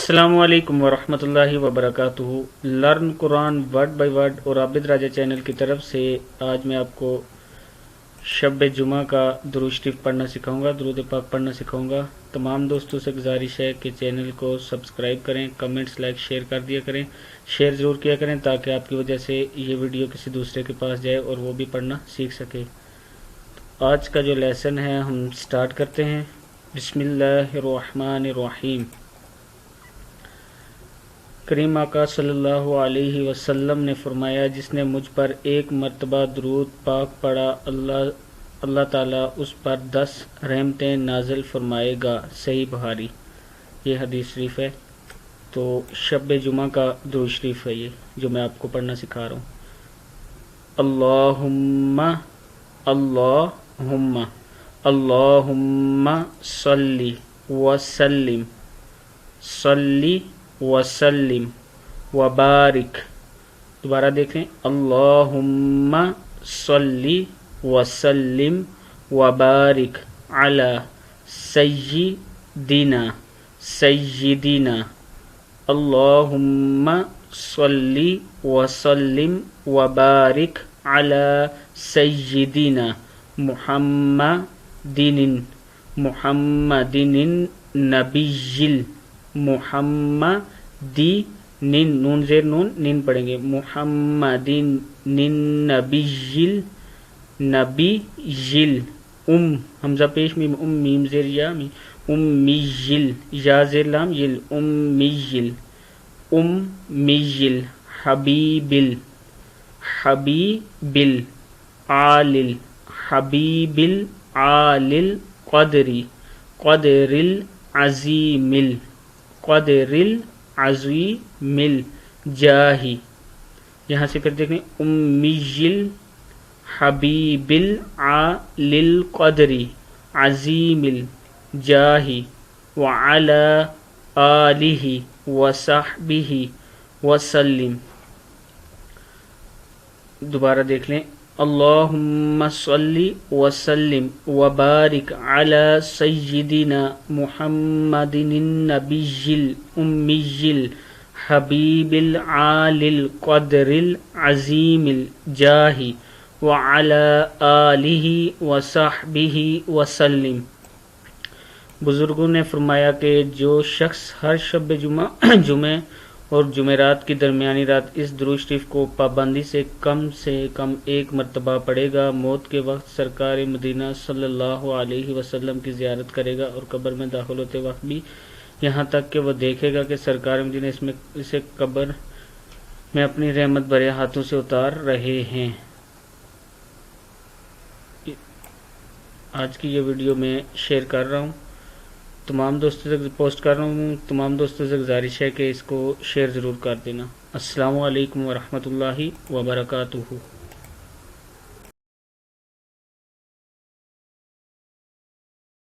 अस्सलामु अलैकुम वरहमतुल्लाहि वबरकातुहू। Learn Quran word by word और आबिद राजा चैनल की तरफ से आज मैं आपको शब जुमा का दुरूद शरीफ पढ़ना सिखाऊंगा, दुरूद पाक पढ़ना सिखाऊंगा। तमाम दोस्तों से गुजारिश है कि चैनल को सब्सक्राइब करें, कमेंट्स लाइक शेयर कर दिया करें, शेयर ज़रूर किया करें ताकि आपकी वजह से ये वीडियो किसी दूसरे के पास जाए और वो भी पढ़ना सीख सके। तो आज का जो लेसन है हम स्टार्ट करते हैं। बिस्मिल्लाहिर्रहमानिर्रहीम। करीम आका सल्लल्लाहु अलैहि वसल्लम ने फरमाया, जिसने मुझ पर एक मर्तबा दुरूद पाक पढ़ा अल्लाह ताला उस पर 10 रहमतें नाजिल फरमाएगा। सही बुखारी ये हदीस शरीफ है। तो शब जुमा का दुरूद शरीफ है ये जो मैं आपको पढ़ना सिखा रहा हूँ। अल्लाहुम्मा अल्लाहुम्मा अल्लाहुम्मा सल्ली वसल्लिम सल्ली वसल्लिम वबारिक। दोबारा देखें, अल्लाहुम्मा सल्ली वसल्लिम वबारिक अला सय्यिदिना सय्यिदिना। अल्लाहुम्मा सल्ली वसल्लिम वबारिक अला सय्यिदिना मुहम्मदिन नबिय्यिल मुहम्मदिन नून ज़ेर नून नीन पढ़ेंगे, मुहम्मदिन नबिय्यिल हमजा पेश मीम मीम ज़ेर या मीम उम्मिय्यिल या ज़ेर लाम यिल उम्मिय्यिल हबीबिल आलिल क़दरिल अज़ीमिल जाही। यहाँ से फिर देखें, उम्मिय्यिल हबीबिल आलिल क़दरी अज़ीमिल जाही व अला आलिहि व सहबिहि वसल्लिम। दोबारा देख लें, अल्लाहुम्मा सल्ली वसल्लिम वबारिक अला सय्यिदिना मुहम्मदिन नबिय्यिल उम्मिय्यिल हबीबिल आलिल क़दरिल अज़ीमिल जाही व अला आलिहि व सहबिहि वसल्लिम। बुजुर्गों ने फरमाया कि जो शख्स हर शब जुमे और जुमेरात की दरमियानी रात इस दुरूद शरीफ को पाबंदी से कम एक मरतबा पढ़ेगा, मौत के वक्त सरकार मदीना सल्लल्लाहु अलैहि वसल्लम की ज़ियारत करेगा और कब्र में दाखिल होते वक्त भी यहाँ तक कि वह देखेगा कि सरकार मदीना इसे कब्र में अपनी रहमत भरे हाथों से उतार रहे हैं। आज की ये वीडियो मैं शेयर कर रहा हूँ, तमाम दोस्तों से पोस्ट कर रहा हूँ। तमाम दोस्तों से गुजारिश है कि इसको शेयर ज़रूर कर देना। अस्सलामु अलैकुम वरहमतुल्लाहि वबरकातुहू।